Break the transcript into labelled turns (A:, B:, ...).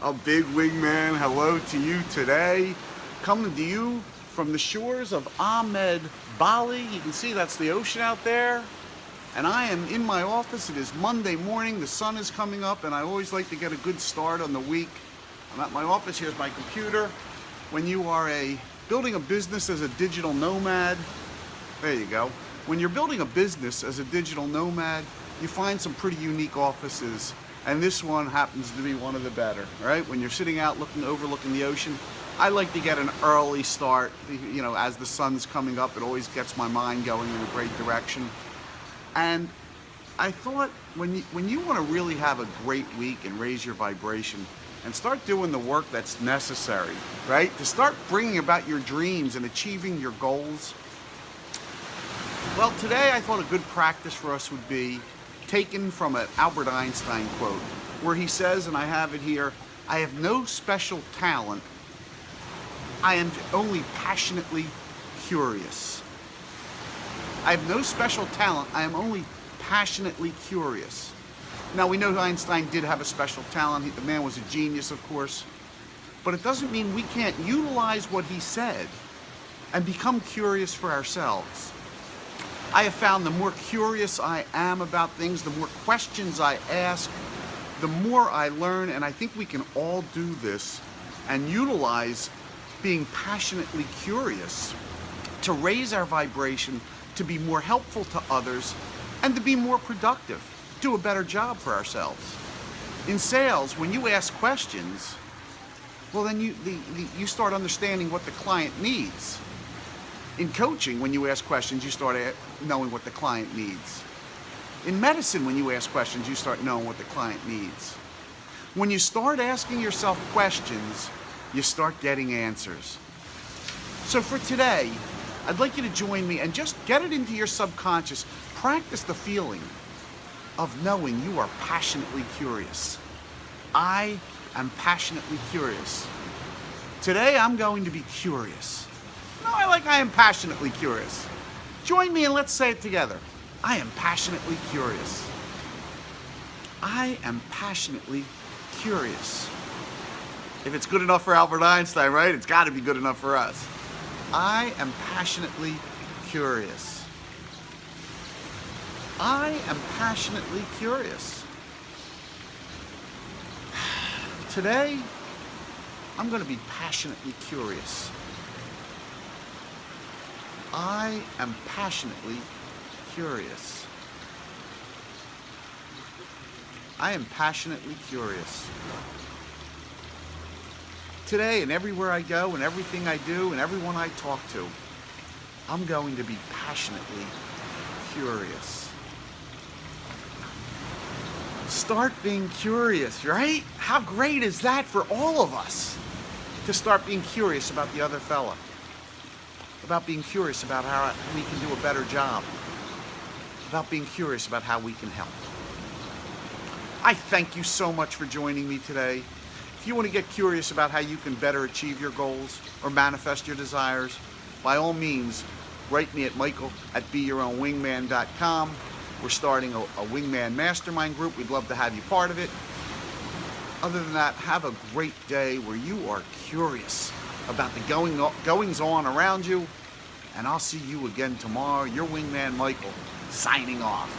A: A big wingman hello to you today, coming to you from the shores of Ahmed Bali. You can see that's the ocean out there, and I am in my office. It is Monday morning, the sun is coming up, and I always like to get a good start on the week. I'm at my office. Here's my computer. When you are building a business as a digital nomad, there you go. When you're building a business as a digital nomad, you find some pretty unique offices. And this one happens to be one of the better, right? When you're sitting out overlooking the ocean, I like to get an early start. You know, as the sun's coming up, it always gets my mind going in a great direction. And I thought when you want to really have a great week and raise your vibration and start doing the work that's necessary, right? To start bringing about your dreams and achieving your goals. Well, today I thought a good practice for us would be taken from an Albert Einstein quote, where he says, and I have it here, "I have no special talent. I am only passionately curious." I have no special talent. I am only passionately curious. Now, we know Einstein did have a special talent. The man was a genius, of course. But it doesn't mean we can't utilize what he said and become curious for ourselves. I have found the more curious I am about things, the more questions I ask, the more I learn, and I think we can all do this and utilize being passionately curious to raise our vibration, to be more helpful to others, and to be more productive, do a better job for ourselves. In sales, when you ask questions, well, then you start understanding what the client needs. In coaching, when you ask questions, you start knowing what the client needs. In medicine, when you ask questions, you start knowing what the client needs. When you start asking yourself questions, you start getting answers. So for today, I'd like you to join me and just get it into your subconscious. Practice the feeling of knowing you are passionately curious. I am passionately curious. Today, I'm going to be curious. No, I am passionately curious. Join me and let's say it together. I am passionately curious. I am passionately curious. If it's good enough for Albert Einstein, right? It's got to be good enough for us. I am passionately curious. I am passionately curious. Today, I'm going to be passionately curious. I am passionately curious. I am passionately curious. Today and everywhere I go and everything I do and everyone I talk to, I'm going to be passionately curious. Start being curious, right? How great is that for all of us to start being curious about the other fella? About being curious about how we can do a better job, about being curious about how we can help. I thank you so much for joining me today. If you want to get curious about how you can better achieve your goals or manifest your desires, by all means, write me at michael@beyourownwingman.com. We're starting a Wingman Mastermind group. We'd love to have you part of it. Other than that, have a great day where you are curious about the goings on around you, and I'll see you again tomorrow. Your Wingman Michael, signing off.